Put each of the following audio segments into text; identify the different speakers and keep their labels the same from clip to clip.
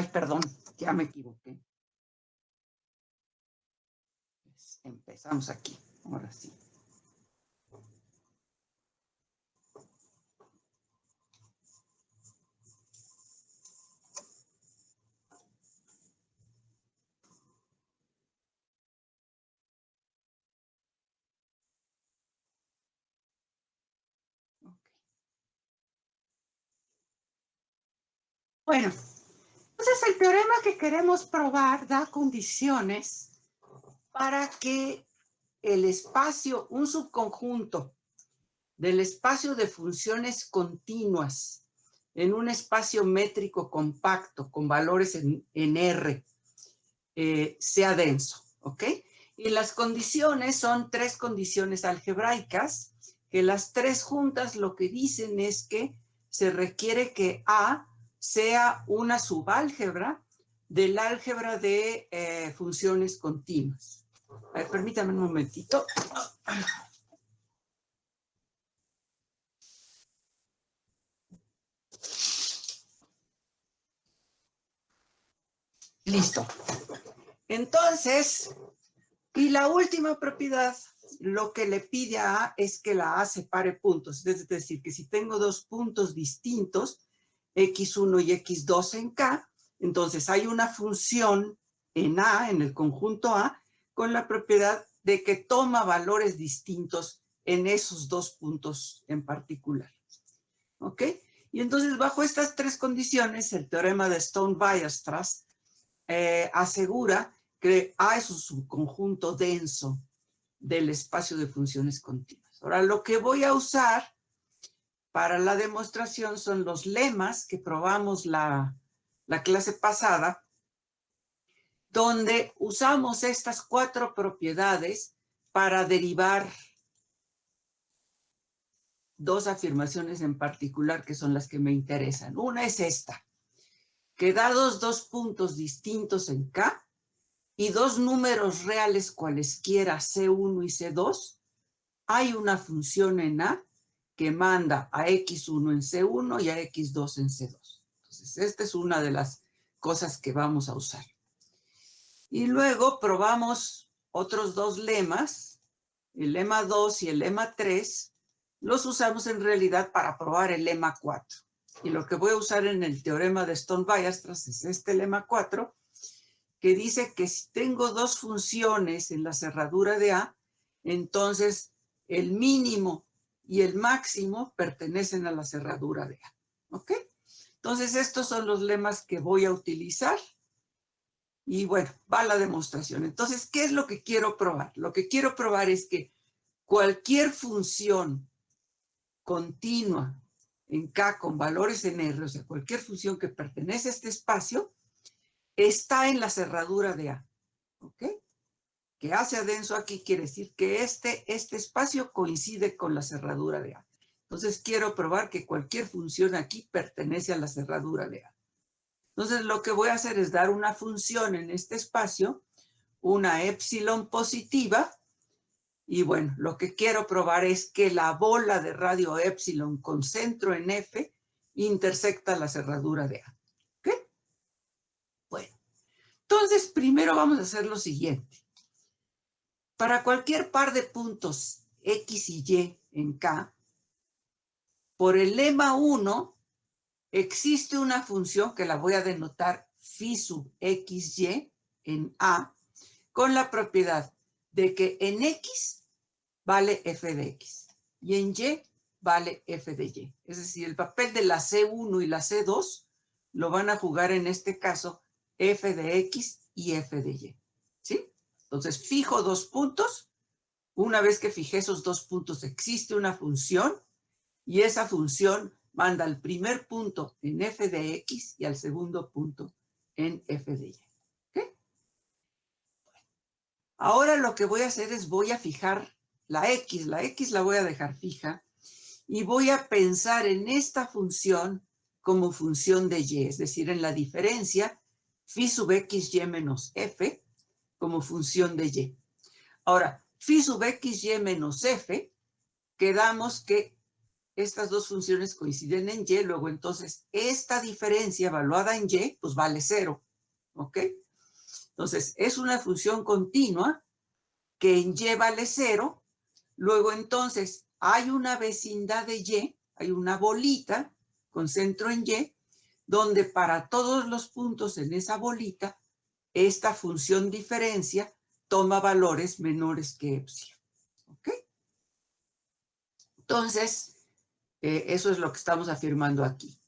Speaker 1: Ay, perdón, ya me equivoqué. Pues empezamos aquí, ahora sí. Bueno, entonces el teorema que queremos probar da condiciones para que el espacio, un subconjunto del espacio de funciones continuas en un espacio métrico compacto con valores en R sea denso, ¿ok? Y las condiciones son tres condiciones algebraicas, que las tres juntas lo que dicen es que se requiere que A sea una subálgebra del álgebra de funciones continuas. A ver, permítame un momentito. Listo. Entonces, y la última propiedad, lo que le pide a A es que la A separe puntos. Es decir, que si tengo dos puntos distintos, x1 y x2 en K, entonces hay una función en A, en el conjunto A, con la propiedad de que toma valores distintos en esos dos puntos en particular. ¿Ok? Y entonces, bajo estas tres condiciones, el teorema de Stone-Weierstrass asegura que A es un subconjunto denso del espacio de funciones continuas. Ahora, lo que voy a usar para la demostración son los lemas que probamos la clase pasada, donde usamos estas cuatro propiedades para derivar dos afirmaciones en particular que son las que me interesan. Una es esta, que dados dos puntos distintos en K, y dos números reales cualesquiera C1 y C2, hay una función en A que manda a X1 en C1 y a X2 en C2. Entonces, esta es una de las cosas que vamos a usar. Y luego probamos otros dos lemas, el lema 2 y el lema 3, los usamos en realidad para probar el lema 4. Y lo que voy a usar en el teorema de Stone-Weierstrass es este lema 4, que dice que si tengo dos funciones en la cerradura de A, entonces el mínimo y el máximo pertenecen a la cerradura de A. ¿Ok? Entonces estos son los lemas que voy a utilizar. Y bueno, va la demostración. Entonces, ¿qué es lo que quiero probar? Lo que quiero probar es que cualquier función continua en K con valores en R, o sea, cualquier función que pertenece a este espacio, está en la cerradura de A. ¿Ok? Que A sea denso aquí quiere decir que este espacio coincide con la cerradura de A. Entonces quiero probar que cualquier función aquí pertenece a la cerradura de A. Entonces lo que voy a hacer es dar una función en este espacio, una épsilon positiva, y bueno, lo que quiero probar es que la bola de radio épsilon con centro en F intersecta la cerradura de A. ¿Ok? Bueno, entonces primero vamos a hacer lo siguiente. Para cualquier par de puntos X y Y en K, por el lema 1 existe una función que la voy a denotar phi sub XY en A, con la propiedad de que en X vale f de X y en Y vale f de Y. Es decir, el papel de la C1 y la C2 lo van a jugar en este caso f de X y f de Y. ¿Sí? Entonces fijo dos puntos. Una vez que fijé esos dos puntos, existe una función y esa función manda al primer punto en f de X y al segundo punto en f de Y. ¿Okay? Ahora lo que voy a hacer es voy a fijar la X. La X la voy a dejar fija y voy a pensar en esta función como función de Y, es decir, en la diferencia phi sub XY menos F como función de Y. Ahora, phi sub XY menos F, quedamos que estas dos funciones coinciden en Y, luego entonces esta diferencia evaluada en Y, pues vale 0, ¿ok? Entonces, es una función continua que en Y vale 0, luego entonces hay una vecindad de Y, hay una bolita con centro en Y, donde para todos los puntos en esa bolita, esta función diferencia toma valores menores que epsilon, ¿ok? Entonces, eso es lo que estamos afirmando aquí,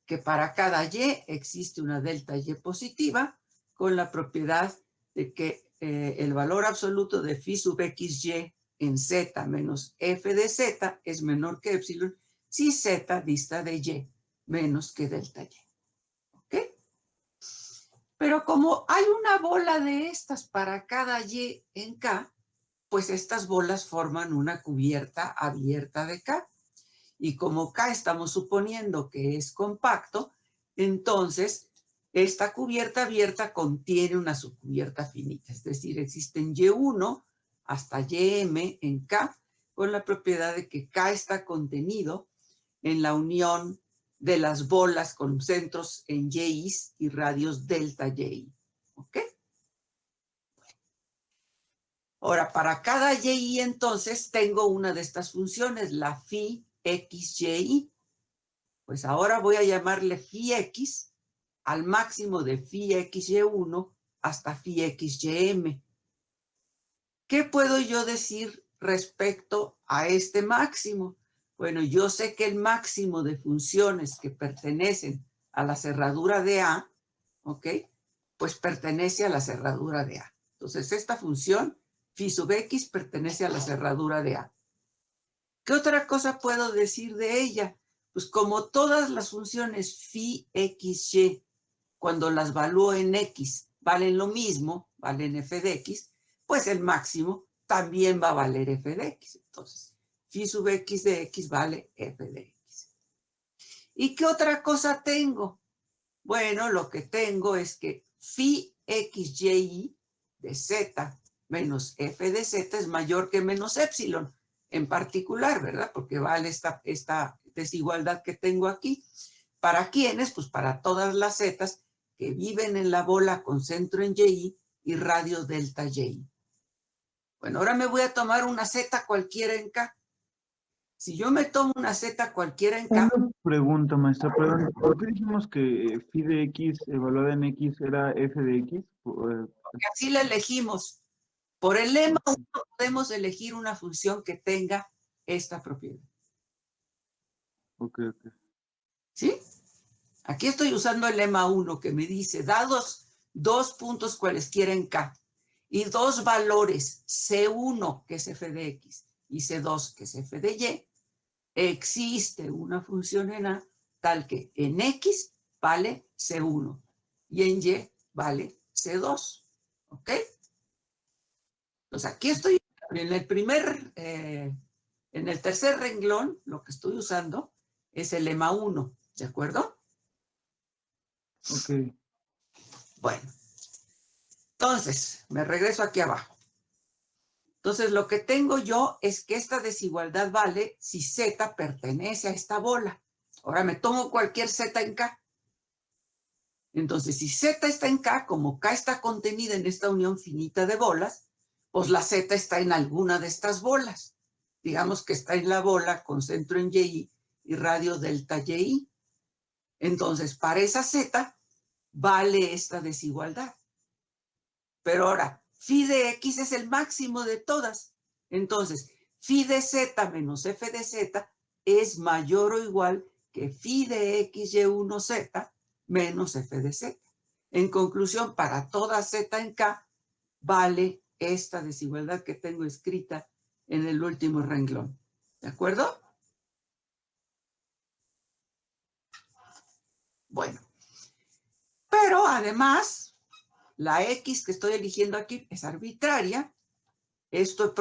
Speaker 1: que para cada Y existe una delta Y positiva con la propiedad de que el valor absoluto de phi sub xy en z menos f de z es menor que epsilon si z dista de Y menos que delta Y. ¿Ok? Pero como hay una bola de estas para cada Y en K, pues estas bolas forman una cubierta abierta de K. Y como K estamos suponiendo que es compacto, entonces esta cubierta abierta contiene una subcubierta finita. Es decir, existen Y1 hasta Ym en K con la propiedad de que K está contenido en la unión de las bolas con centros en Y y radios delta Y. ¿Ok? Ahora, para cada Y entonces tengo una de estas funciones, la phi xy. Pues ahora voy a llamarle phi x al máximo de phi xy1 hasta phi xym. ¿Qué puedo yo decir respecto a este máximo? Bueno, yo sé que el máximo de funciones que pertenecen a la cerradura de A, ¿ok? Pues pertenece a la cerradura de A. Entonces, esta función, phi sub x, pertenece a la cerradura de A. ¿Qué otra cosa puedo decir de ella? Pues como todas las funciones phi xy, cuando las evalúo en x, valen lo mismo, valen f de x, pues el máximo también va a valer f de x. Entonces, phi sub x de x vale f de x. ¿Y qué otra cosa tengo? Bueno, lo que tengo es que phi xy de z menos f de z es mayor que menos epsilon, en particular, ¿verdad? Porque vale esta desigualdad que tengo aquí. ¿Para quiénes? Pues para todas las zetas que viven en la bola con centro en Y y radio delta Y. Bueno, ahora me voy a tomar una z cualquiera en K. Si yo me tomo una z cualquiera en K,
Speaker 2: Una pregunta, maestra, perdón. ¿Por qué dijimos que phi de x evaluada en x era f de x?
Speaker 1: así la elegimos. Por el lema 1 podemos elegir una función que tenga esta propiedad.
Speaker 2: Ok.
Speaker 1: ¿Sí? Aquí estoy usando el lema 1 que me dice, dados dos puntos cualesquiera en K y dos valores, C1, que es f de x, y C2, que es f de y, existe una función en A tal que en x vale C1 y en y vale C2. ¿Ok? Entonces aquí estoy en el tercer renglón, lo que estoy usando es el lema 1, ¿de acuerdo?
Speaker 2: Ok.
Speaker 1: Bueno, entonces me regreso aquí abajo. Entonces lo que tengo yo es que esta desigualdad vale si z pertenece a esta bola. Ahora me tomo cualquier z en K. Entonces si z está en K, como K está contenida en esta unión finita de bolas, pues la z está en alguna de estas bolas. Digamos que está en la bola con centro en Y y radio delta Y. Entonces, para esa z vale esta desigualdad. Pero ahora, phi de x es el máximo de todas. Entonces, phi de z menos f de z es mayor o igual que phi de x y1z menos f de z. En conclusión, para toda z en K, vale esta desigualdad que tengo escrita en el último renglón. ¿De acuerdo? Bueno, pero además, la x que estoy eligiendo aquí es arbitraria. Esto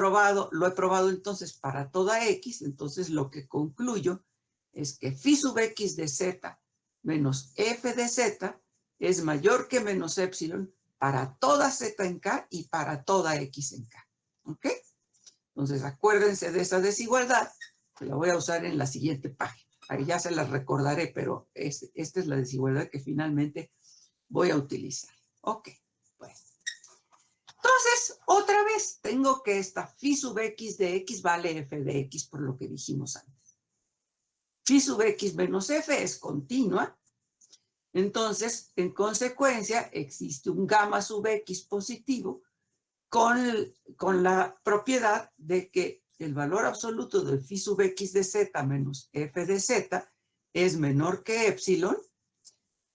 Speaker 1: lo he probado entonces para toda x, entonces lo que concluyo es que phi sub x de z menos f de z es mayor que menos epsilon para toda z en K y para toda x en K. ¿Ok? Entonces acuérdense de esa desigualdad La voy a usar en la siguiente página. Ahí ya se las recordaré, pero esta es la desigualdad que finalmente voy a utilizar. Ok, pues. Entonces, otra vez, tengo que esta phi sub x de x vale f de x por lo que dijimos antes. Phi sub x menos f es continua. Entonces, en consecuencia, existe un gamma sub x positivo con la propiedad de que el valor absoluto de phi sub x de z menos f de z es menor que epsilon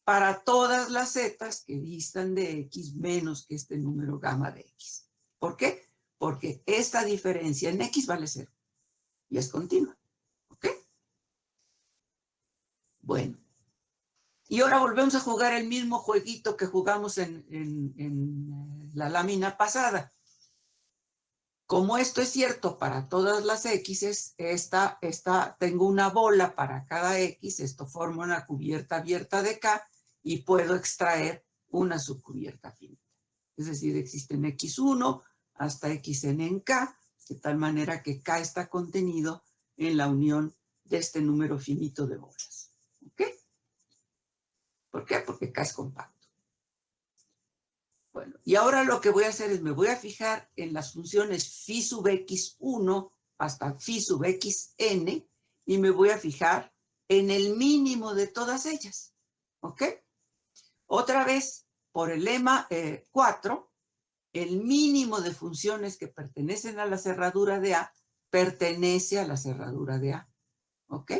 Speaker 1: para todas las zetas que distan de x menos que este número gamma de x. ¿Por qué? Porque esta diferencia en x vale 0 y es continua. ¿Ok? Bueno. Y ahora volvemos a jugar el mismo jueguito que jugamos en la lámina pasada. Como esto es cierto para todas las x, tengo una bola para cada x, esto forma una cubierta abierta de K y puedo extraer una subcubierta finita. Es decir, existen x1 hasta xn en K, de tal manera que K está contenido en la unión de este número finito de bolas. ¿Ok? ¿Por qué? Porque K es compacto. Bueno, y ahora lo que voy a hacer es me voy a fijar en las funciones phi sub x1 hasta phi sub xn y me voy a fijar en el mínimo de todas ellas. ¿Ok? Otra vez, por el lema 4, el mínimo de funciones que pertenecen a la cerradura de A pertenece a la cerradura de A. ¿Ok?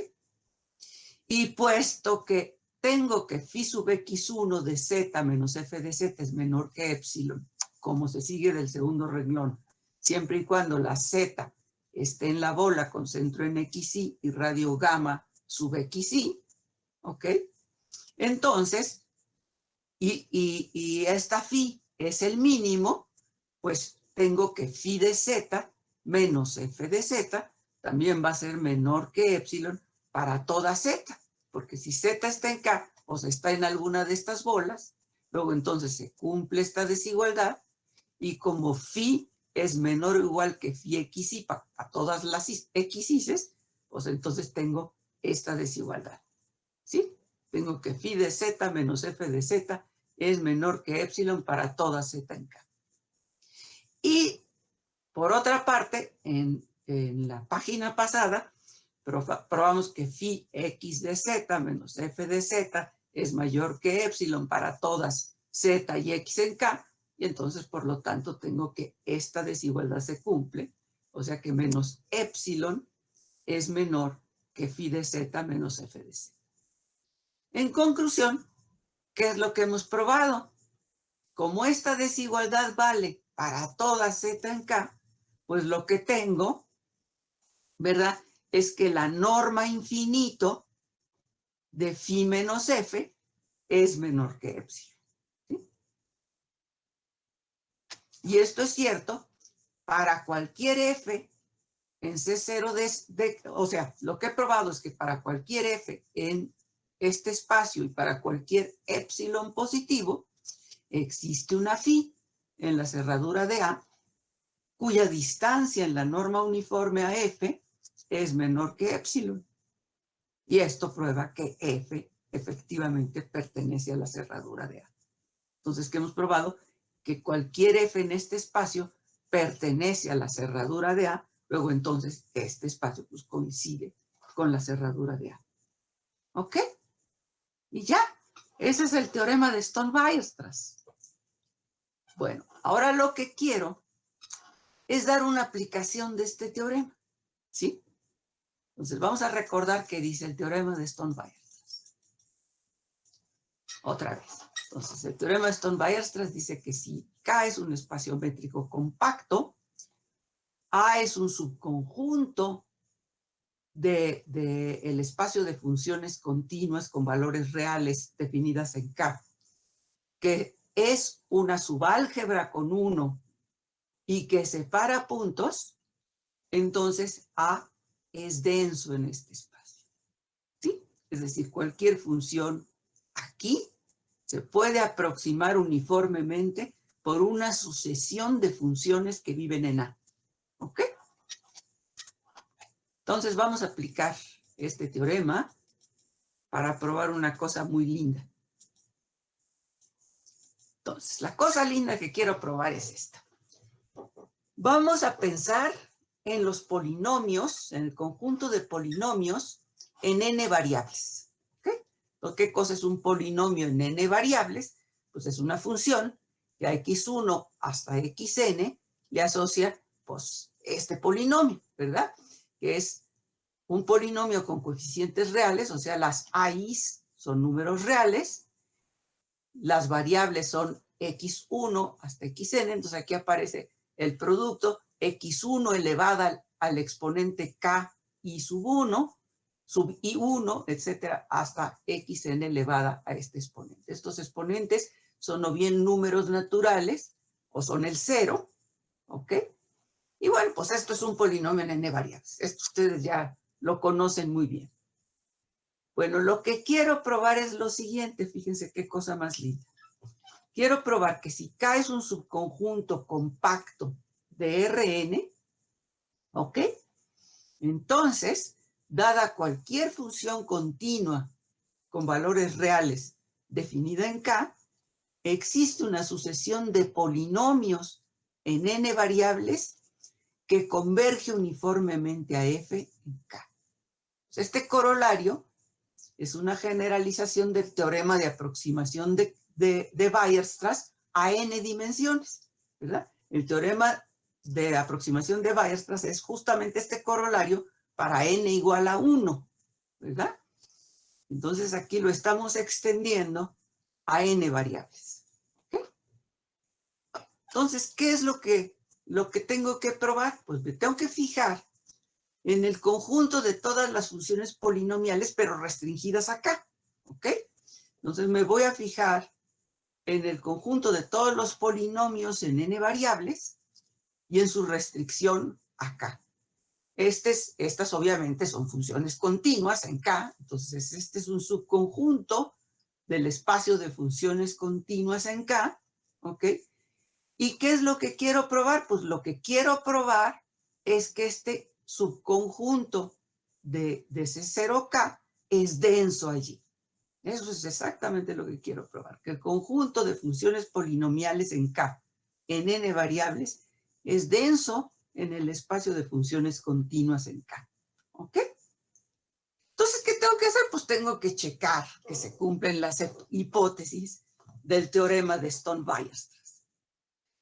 Speaker 1: Y puesto que tengo que phi sub x1 de z menos f de z es menor que epsilon, como se sigue del segundo renglón, siempre y cuando la z esté en la bola con centro en xy y radio gamma sub xy, ¿ok? Entonces, y esta phi es el mínimo, pues tengo que phi de z menos f de z también va a ser menor que epsilon para toda z, porque si z está en K o sea, está en alguna de estas bolas, luego entonces se cumple esta desigualdad y como phi es menor o igual que phi xy para todas las xi's, pues entonces tengo esta desigualdad. ¿Sí? Tengo que phi de z menos f de z es menor que epsilon para toda z en K. Y por otra parte, en la página pasada, probamos que phi x de z menos f de z es mayor que epsilon para todas z y x en K, y entonces, por lo tanto, tengo que esta desigualdad se cumple, o sea que menos epsilon es menor que phi de z menos f de z. En conclusión, ¿qué es lo que hemos probado? Como esta desigualdad vale para toda z en K, pues lo que tengo, ¿verdad?, es que la norma infinito de phi menos f es menor que epsilon. ¿Sí? Y esto es cierto para cualquier f en C0 o sea, lo que he probado es que para cualquier f en este espacio y para cualquier epsilon positivo, existe una phi en la cerradura de A cuya distancia en la norma uniforme a f es menor que epsilon. Y esto prueba que f efectivamente pertenece a la cerradura de A. Entonces, ¿qué hemos probado? Que cualquier f en este espacio pertenece a la cerradura de A, luego entonces este espacio pues coincide con la cerradura de A. ¿Ok? Y ya, ese es el teorema de Stone-Weierstrass. Bueno, ahora lo que quiero es dar una aplicación de este teorema, ¿sí? Entonces vamos a recordar qué dice el teorema de Stone-Weierstrass. Otra vez. Entonces el teorema de Stone-Weierstrass dice que si K es un espacio métrico compacto, A es un subconjunto del espacio de funciones continuas con valores reales definidas en K, que es una subálgebra con 1 y que separa puntos, entonces A es denso en este espacio. ¿Sí? Es decir, cualquier función aquí se puede aproximar uniformemente por una sucesión de funciones que viven en A. ¿Ok? Entonces vamos a aplicar este teorema para probar una cosa muy linda. Entonces, la cosa linda que quiero probar es esta. Vamos a pensar en los polinomios, en el conjunto de polinomios en n variables. ¿Okay? Entonces, ¿qué cosa es un polinomio en n variables? Pues es una función que a x1 hasta xn le asocia pues, este polinomio, ¿verdad? Que es un polinomio con coeficientes reales, o sea, las AIs son números reales, las variables son x1 hasta xn, entonces aquí aparece el producto x1 elevada al exponente k y sub 1, sub i1, etcétera, hasta xn elevada a este exponente. Estos exponentes son o bien números naturales o son el cero, ¿ok? Y bueno, pues esto es un polinomio en n variables. Esto ustedes ya lo conocen muy bien. Bueno, lo que quiero probar es lo siguiente, fíjense qué cosa más linda. Quiero probar que si K es un subconjunto compacto de Rn, ¿ok? Entonces, dada cualquier función continua con valores reales definida en K, existe una sucesión de polinomios en n variables que converge uniformemente a f en K. Este corolario es una generalización del teorema de aproximación de Weierstrass a n dimensiones, ¿verdad? El teorema de aproximación de Weierstrass es justamente este corolario para n igual a 1, ¿verdad? Entonces aquí lo estamos extendiendo a n variables. ¿Okay? Entonces, ¿qué es lo que tengo que probar? Pues me tengo que fijar en el conjunto de todas las funciones polinomiales, pero restringidas acá, ¿ok? Entonces me voy a fijar en el conjunto de todos los polinomios en n variables y en su restricción acá. Estas obviamente son funciones continuas en K, entonces este es un subconjunto del espacio de funciones continuas en K, ¿ok? ¿Y qué es lo que quiero probar? Pues lo que quiero probar es que este subconjunto de C0K es denso allí. Eso es exactamente lo que quiero probar, que el conjunto de funciones polinomiales en K, en n variables, es denso en el espacio de funciones continuas en K. ¿Ok? Entonces, ¿qué tengo que hacer? Pues tengo que checar que se cumplen las hipótesis del teorema de Stone-Weierstrass.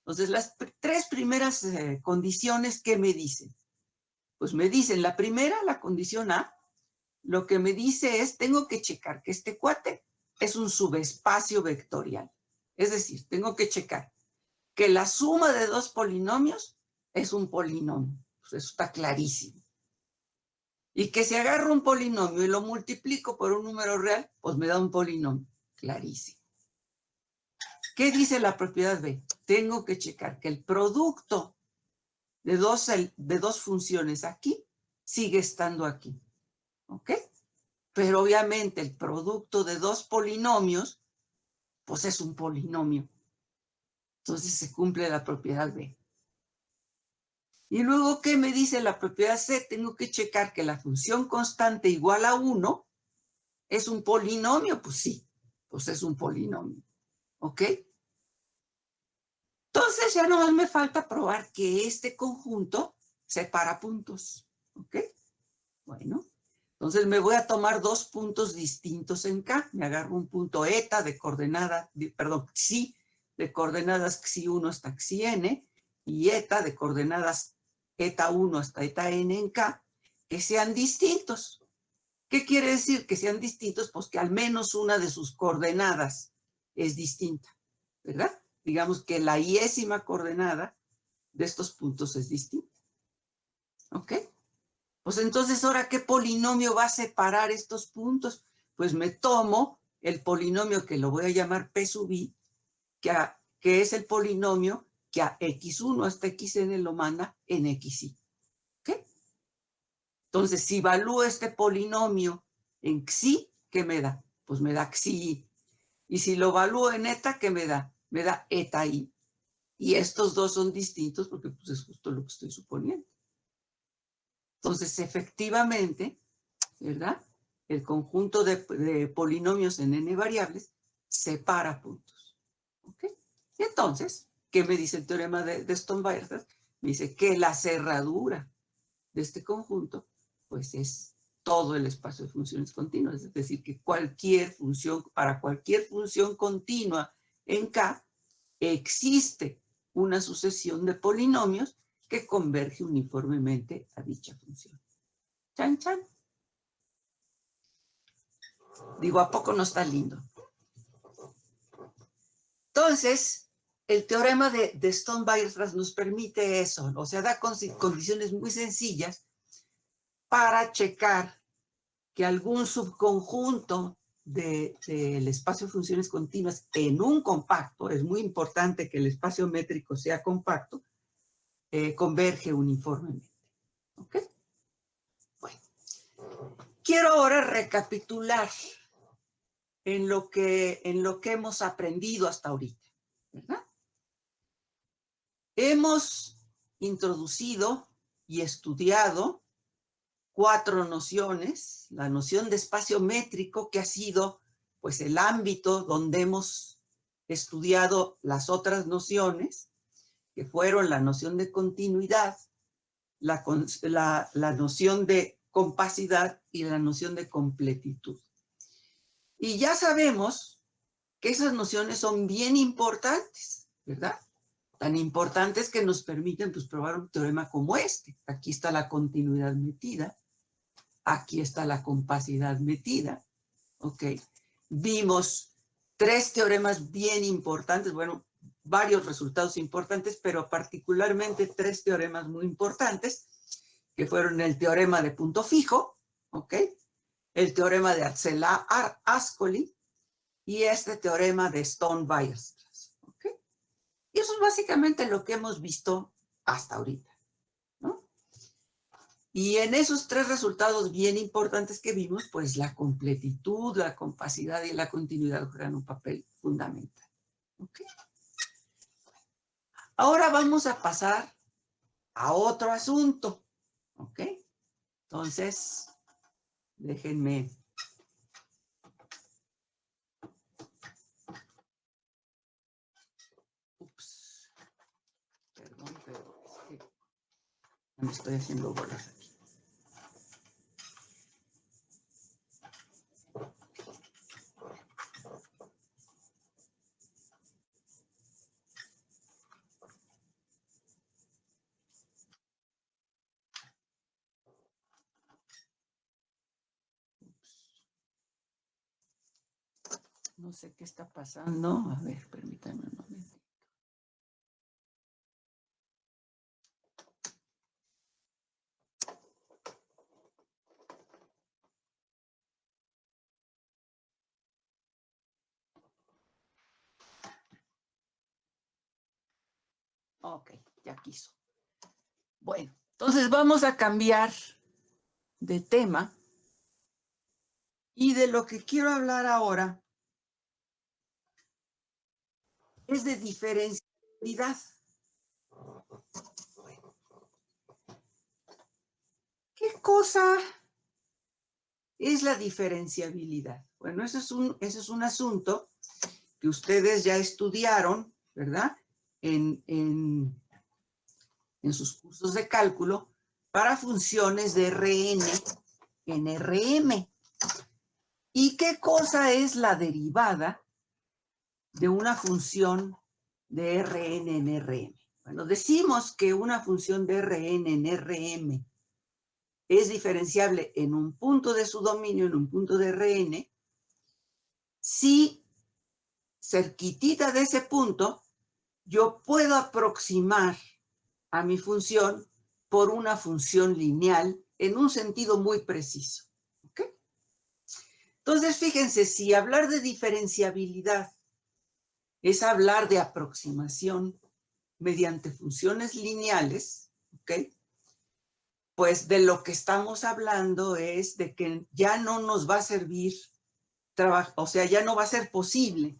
Speaker 1: Entonces, las tres primeras condiciones, ¿qué me dicen? Pues me dicen, la primera, la condición A, lo que me dice es, tengo que checar que este cuate es un subespacio vectorial. Es decir, tengo que checar que la suma de dos polinomios es un polinomio. Pues eso está clarísimo. Y que si agarro un polinomio y lo multiplico por un número real, pues me da un polinomio. Clarísimo. ¿Qué dice la propiedad B? Tengo que checar que el producto de dos funciones aquí sigue estando aquí. ¿Ok? Pero obviamente el producto de dos polinomios, pues es un polinomio. Entonces se cumple la propiedad B. Y luego, ¿qué me dice la propiedad C? Tengo que checar que la función constante igual a 1 es un polinomio. Pues sí, pues es un polinomio. ¿Ok? Entonces ya nomás me falta probar que este conjunto separa puntos. ¿Ok? Bueno, entonces me voy a tomar dos puntos distintos en K. Me agarro un punto eta de coordenada, xi, de coordenadas xi1 hasta xin, y eta de coordenadas eta1 hasta eta n en K, que sean distintos. ¿Qué quiere decir que sean distintos? Pues que al menos una de sus coordenadas es distinta, ¿verdad? Digamos que la iésima coordenada de estos puntos es distinta. ¿Ok? Pues entonces, ¿ahora qué polinomio va a separar estos puntos? Pues me tomo el polinomio que lo voy a llamar P sub i, que es el polinomio que a x1 hasta xn lo manda en xi. ¿Ok? Entonces, si evalúo este polinomio en xi, ¿qué me da? Pues me da xi. Y si lo evalúo en eta, ¿qué me da? Me da eta i. Y estos dos son distintos porque pues, es justo lo que estoy suponiendo. Entonces, efectivamente, ¿verdad? El conjunto de polinomios en n variables separa puntos. ¿Ok? Y entonces, ¿qué me dice el teorema de Stone-Weierstrass? Me dice que la cerradura de este conjunto, pues es todo el espacio de funciones continuas. Es decir, que cualquier función, para cualquier función continua en K, existe una sucesión de polinomios que converge uniformemente a dicha función. Chan, chan. Digo, ¿a poco no está lindo? Entonces, el teorema de Stone-Weierstrass nos permite eso, o sea, da condiciones muy sencillas para checar que algún subconjunto del espacio de funciones continuas en un compacto, es muy importante que el espacio métrico sea compacto, converge uniformemente. ¿Ok? Bueno, quiero ahora recapitular en lo que hemos aprendido hasta ahorita, ¿verdad? Hemos introducido y estudiado 4 nociones, la noción de espacio métrico, que ha sido pues el ámbito donde hemos estudiado las otras nociones, que fueron la noción de continuidad, la noción de compacidad y la noción de completitud. Y ya sabemos que esas nociones son bien importantes, ¿verdad? Tan importantes que nos permiten pues, probar un teorema como este. Aquí está la continuidad metida, aquí está la compacidad metida, ¿ok? Vimos 3 teoremas bien importantes, bueno, varios resultados importantes, pero particularmente 3 teoremas muy importantes, que fueron el teorema de punto fijo, ¿ok? El teorema de Arcelà-Ascoli y este teorema de Stone-Weierstrass, ¿ok? Y eso es básicamente lo que hemos visto hasta ahorita, ¿no? Y en esos 3 resultados bien importantes que vimos, pues la completitud, la compacidad y la continuidad juegan un papel fundamental. ¿Okay? Ahora vamos a pasar a otro asunto. ¿Ok? Entonces, déjenme. Ups. Perdón, pero es que me estoy haciendo bolas aquí. No sé qué está pasando. A ver, permítanme un momento. Ok, ya quiso. Bueno, entonces vamos a cambiar de tema. Y de lo que quiero hablar ahora es de diferenciabilidad. ¿Qué cosa es la diferenciabilidad? Bueno, ese es un asunto que ustedes ya estudiaron, ¿verdad? En sus cursos de cálculo para funciones de Rn en Rm. ¿Y qué cosa es la derivada de una función de Rn en Rm? Bueno, decimos que una función de Rn en Rm es diferenciable en un punto de su dominio, en un punto de Rn, si cerquitita de ese punto yo puedo aproximar a mi función por una función lineal en un sentido muy preciso. ¿Ok? Entonces, fíjense, si hablar de diferenciabilidad es hablar de aproximación mediante funciones lineales, ¿ok? Pues de lo que estamos hablando es de que ya no nos va a servir o sea, ya no va a ser posible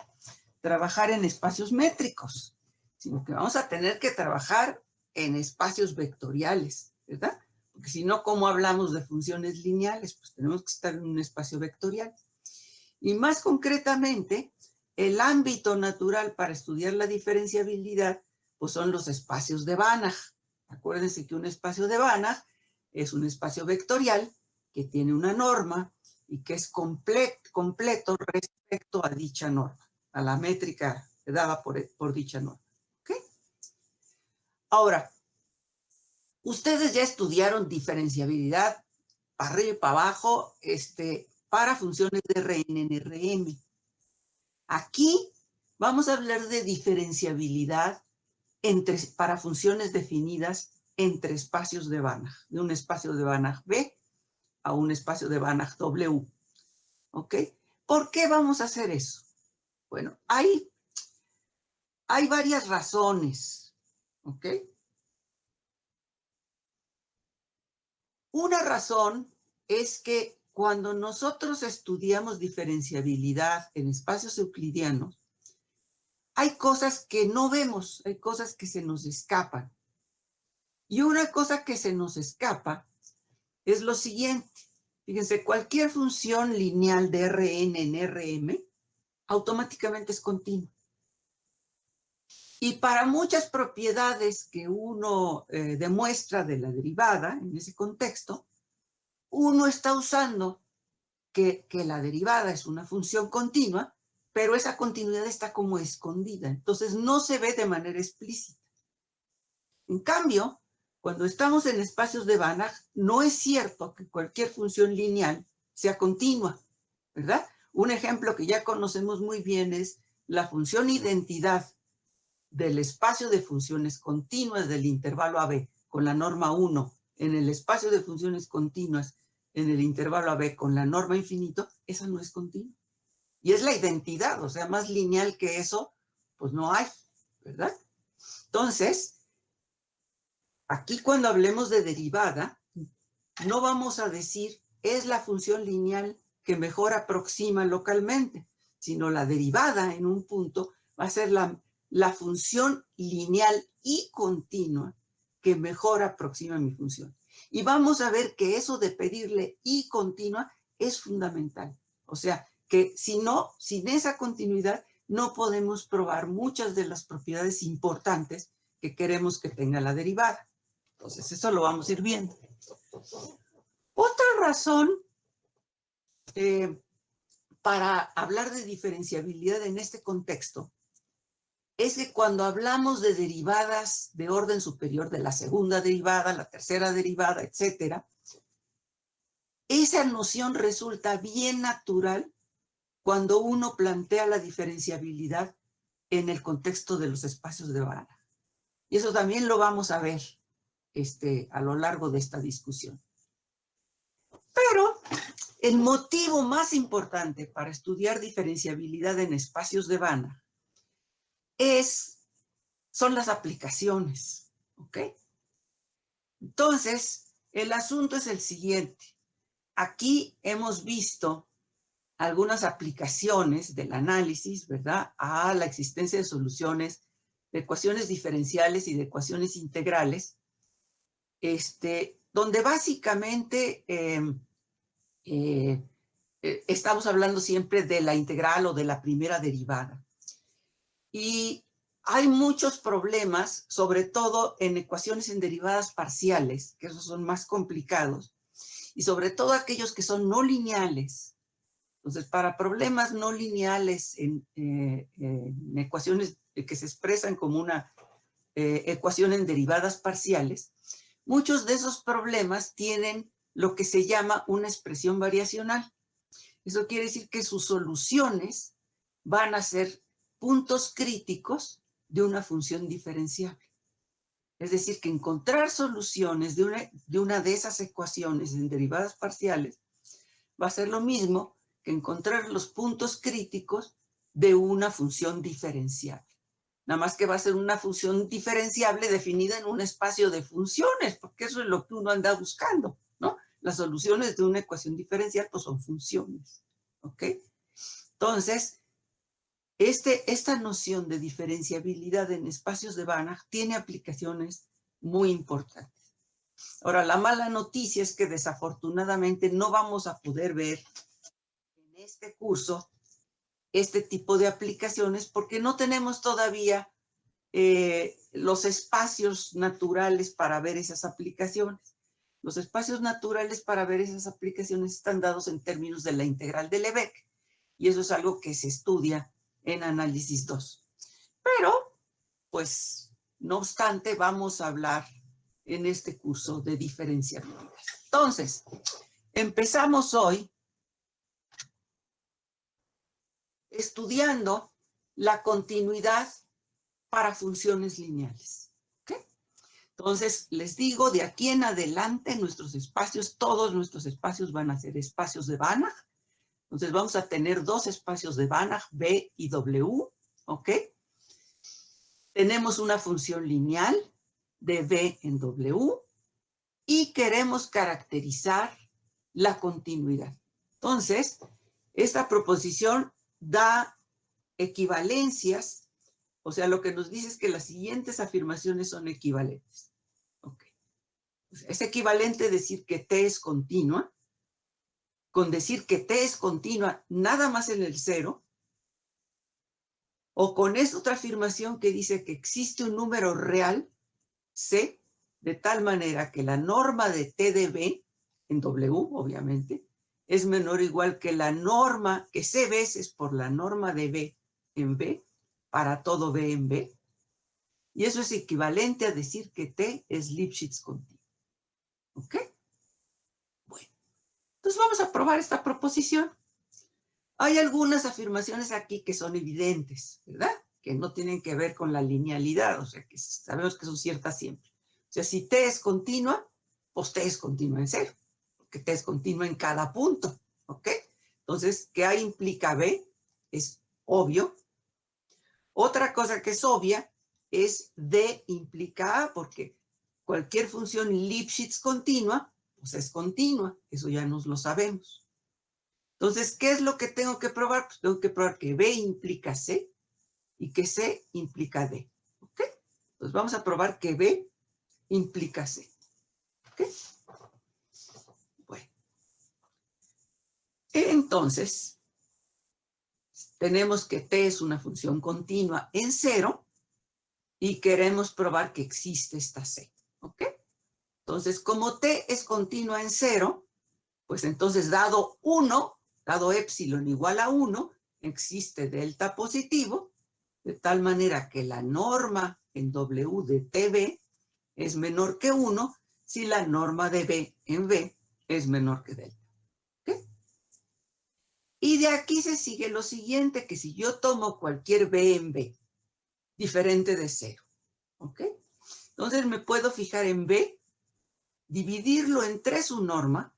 Speaker 1: trabajar en espacios métricos, sino que vamos a tener que trabajar en espacios vectoriales, ¿verdad? Porque si no, ¿cómo hablamos de funciones lineales? Pues tenemos que estar en un espacio vectorial. Y más concretamente, el ámbito natural para estudiar la diferenciabilidad, pues son los espacios de Banach. Acuérdense que un espacio de Banach es un espacio vectorial que tiene una norma y que es completo respecto a dicha norma, a la métrica dada por dicha norma. ¿Okay? Ahora, ustedes ya estudiaron diferenciabilidad para arriba y para abajo para funciones de Rn en Rm. Aquí vamos a hablar de diferenciabilidad para funciones definidas entre espacios de Banach, de un espacio de Banach B a un espacio de Banach W. ¿Ok? ¿Por qué vamos a hacer eso? Bueno, hay varias razones. ¿Ok? Una razón es que cuando nosotros estudiamos diferenciabilidad en espacios euclidianos, hay cosas que no vemos, hay cosas que se nos escapan. Y una cosa que se nos escapa es lo siguiente. Fíjense, cualquier función lineal de Rn en Rm automáticamente es continua. Y para muchas propiedades que uno demuestra de la derivada en ese contexto, uno está usando que la derivada es una función continua, pero esa continuidad está como escondida. Entonces no se ve de manera explícita. En cambio, cuando estamos en espacios de Banach, no es cierto que cualquier función lineal sea continua, ¿verdad? Un ejemplo que ya conocemos muy bien es la función identidad del espacio de funciones continuas del intervalo AB con la norma 1 en el espacio de funciones continuas en el intervalo AB con la norma infinito, esa no es continua. Y es la identidad, o sea, más lineal que eso, pues no hay, ¿verdad? Entonces, aquí cuando hablemos de derivada, no vamos a decir es la función lineal que mejor aproxima localmente, sino la derivada en un punto va a ser la función lineal y continua que mejor aproxima mi función. Y vamos a ver que eso de pedirle y continua es fundamental. O sea, que sin esa continuidad no podemos probar muchas de las propiedades importantes que queremos que tenga la derivada. Entonces, eso lo vamos a ir viendo. Otra razón para hablar de diferenciabilidad en este contexto es que cuando hablamos de derivadas de orden superior, de la segunda derivada, la tercera derivada, etcétera, esa noción resulta bien natural cuando uno plantea la diferenciabilidad en el contexto de los espacios de Banach. Y eso también lo vamos a ver a lo largo de esta discusión. Pero el motivo más importante para estudiar diferenciabilidad en espacios de Banach son las aplicaciones, ¿ok? Entonces, el asunto es el siguiente. Aquí hemos visto algunas aplicaciones del análisis, ¿verdad?, a la existencia de soluciones de ecuaciones diferenciales y de ecuaciones integrales, donde básicamente estamos hablando siempre de la integral o de la primera derivada. Y hay muchos problemas, sobre todo en ecuaciones en derivadas parciales, que esos son más complicados, y sobre todo aquellos que son no lineales. Entonces, para problemas no lineales en ecuaciones que se expresan como una ecuación en derivadas parciales, muchos de esos problemas tienen lo que se llama una expresión variacional. Eso quiere decir que sus soluciones van a ser puntos críticos de una función diferenciable. Es decir, que encontrar soluciones de una de esas ecuaciones en derivadas parciales va a ser lo mismo que encontrar los puntos críticos de una función diferenciable. Nada más que va a ser una función diferenciable definida en un espacio de funciones, porque eso es lo que uno anda buscando, ¿no? Las soluciones de una ecuación diferencial pues son funciones, ¿ok? Entonces, esta noción de diferenciabilidad en espacios de Banach tiene aplicaciones muy importantes. Ahora, la mala noticia es que desafortunadamente no vamos a poder ver en este curso este tipo de aplicaciones porque no tenemos todavía los espacios naturales para ver esas aplicaciones. Los espacios naturales para ver esas aplicaciones están dados en términos de la integral de Lebesgue, y eso es algo que se estudia en análisis 2. Pero, pues, no obstante, vamos a hablar en este curso de diferenciabilidad. Entonces, empezamos hoy estudiando la continuidad para funciones lineales. ¿Okay? Entonces, les digo, de aquí en adelante, nuestros espacios, todos nuestros espacios van a ser espacios de Banach. Entonces, vamos a tener dos espacios de Banach, B y W, ¿ok? Tenemos una función lineal de B en W y queremos caracterizar la continuidad. Entonces, esta proposición da equivalencias, o sea, lo que nos dice es que las siguientes afirmaciones son equivalentes. Okay. Es equivalente decir que T es continua, con decir que T es continua nada más en el cero, o con esta otra afirmación que dice que existe un número real, C, de tal manera que la norma de T de B, en W, obviamente, es menor o igual que la norma, que C veces por la norma de B en B, para todo B en B. Y eso es equivalente a decir que T es Lipschitz continuo. ¿Ok? Bueno, entonces vamos a probar esta proposición. Hay algunas afirmaciones aquí que son evidentes, ¿verdad? Que no tienen que ver con la linealidad, o sea, que sabemos que son ciertas siempre. O sea, si T es continua, pues T es continua en cero, porque T es continua en cada punto, ¿ok? Entonces, ¿qué A implica B? Es obvio. Otra cosa que es obvia es D implica A, porque cualquier función Lipschitz continua, pues es continua, eso ya nos lo sabemos. Entonces, ¿qué es lo que tengo que probar? Pues tengo que probar que B implica C y que C implica D. ¿Ok? Entonces vamos a probar que B implica C. ¿Ok? Bueno. Entonces, tenemos que T es una función continua en cero y queremos probar que existe esta C. ¿Ok? Entonces, como T es continua en cero, pues entonces dado 1, dado epsilon igual a 1, existe delta positivo, de tal manera que la norma en W de TB es menor que 1 si la norma de B en B es menor que delta. ¿Okay? Y de aquí se sigue lo siguiente, que si yo tomo cualquier B en B, diferente de 0, ¿ok? Entonces me puedo fijar en B, dividirlo entre su norma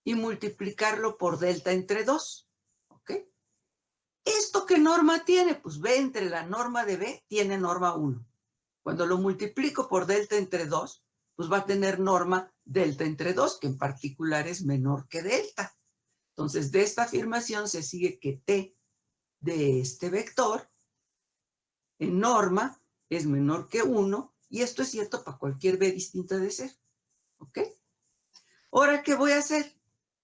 Speaker 1: y multiplicarlo por delta entre 2, ¿ok? ¿Esto qué norma tiene? Pues B entre la norma de B tiene norma 1. Cuando lo multiplico por delta entre 2, pues va a tener norma delta entre 2, que en particular es menor que delta. Entonces, de esta afirmación se sigue que T de este vector en norma es menor que 1, y esto es cierto para cualquier B distinta de 0. ¿Ok? Ahora, ¿qué voy a hacer?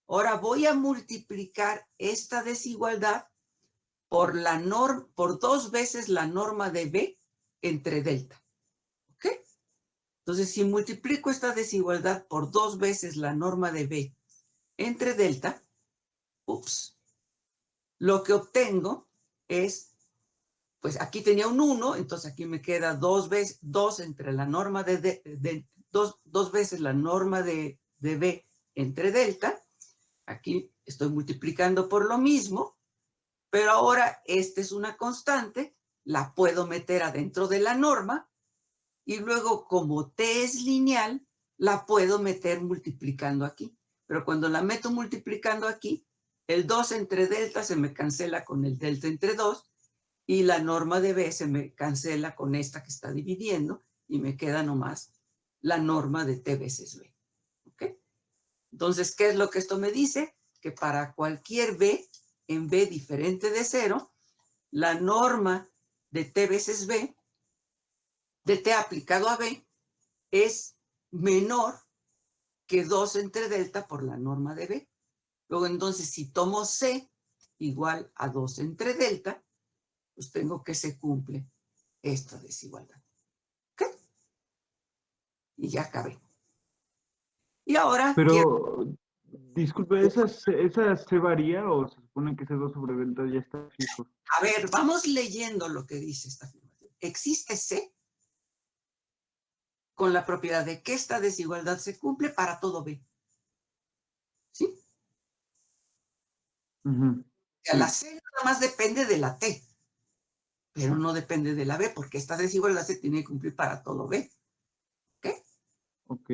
Speaker 1: Ahora voy a multiplicar esta desigualdad por por 2 veces la norma de B entre delta. ¿Ok? Entonces, si multiplico esta desigualdad por 2 veces la norma de B entre delta, lo que obtengo es, pues aquí tenía un 1, entonces aquí me queda 2 entre la norma dos veces la norma de B entre delta. Aquí estoy multiplicando por lo mismo, pero ahora esta es una constante, la puedo meter adentro de la norma, y luego como T es lineal, la puedo meter multiplicando aquí. Pero cuando la meto multiplicando aquí, el 2 entre delta se me cancela con el delta entre 2, y la norma de B se me cancela con esta que está dividiendo, y me queda nomás la norma de T veces B. ¿Ok? Entonces, ¿qué es lo que esto me dice? Que para cualquier B en B diferente de 0, la norma de T veces B, de T aplicado a B, es menor que 2 entre delta por la norma de B. Luego, entonces, si tomo C igual a 2 entre delta, pues tengo que se cumple esta desigualdad. ¿Ok? Y ya acabé. Y ahora quiero...
Speaker 2: Pero, disculpe, ¿esa se varía o se supone que ese 2 sobre delta ya está fijo?
Speaker 1: A ver, vamos leyendo lo que dice esta afirmación. Existe C con la propiedad de que esta desigualdad se cumple para todo B. ¿Sí?
Speaker 2: Ujú,
Speaker 1: La
Speaker 2: sí,
Speaker 1: C nada más depende de la T, pero no depende de la B, porque esta desigualdad se tiene que cumplir para todo B. ¿Ok?
Speaker 2: ok,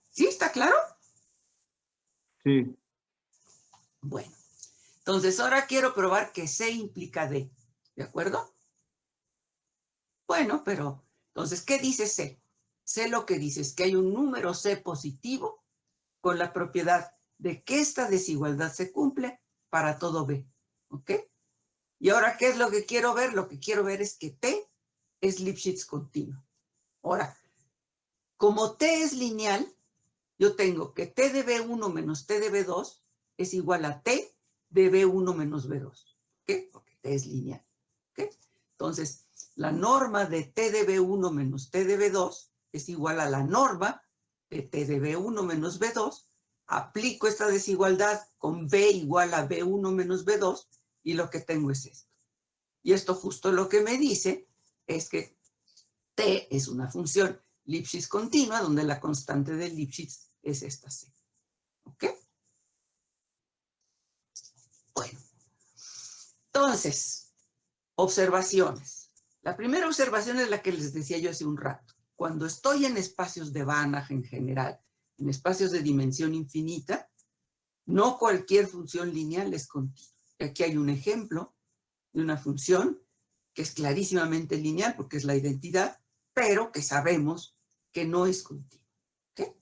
Speaker 1: ¿Sí? ¿Está claro?
Speaker 2: sí.
Speaker 1: Bueno, entonces ahora quiero probar que C implica D. ¿De acuerdo? Bueno, pero entonces, ¿qué dice C? C lo que dice es que hay un número C positivo con la propiedad de que esta desigualdad se cumple para todo B. ¿Ok? Y ahora, ¿qué es lo que quiero ver? Lo que quiero ver es que T es Lipschitz continuo. Ahora, como T es lineal, yo tengo que T de B1 menos T de B2 es igual a T de B1 menos B2. ¿Ok? Porque T es lineal. ¿Ok? Entonces, la norma de T de B1 menos T de B2 es igual a la norma de T de B1 menos B2. Aplico esta desigualdad con B igual a B1 menos B2 y lo que tengo es esto. Y esto justo lo que me dice es que T es una función Lipschitz continua donde la constante de Lipschitz es esta C. ¿Ok? Bueno, entonces, observaciones. La primera observación es la que les decía yo hace un rato. Cuando estoy en espacios de Banach en general, en espacios de dimensión infinita, no cualquier función lineal es continua. Aquí hay un ejemplo de una función que es clarísimamente lineal porque es la identidad, pero que sabemos que no es continua. ¿Ok?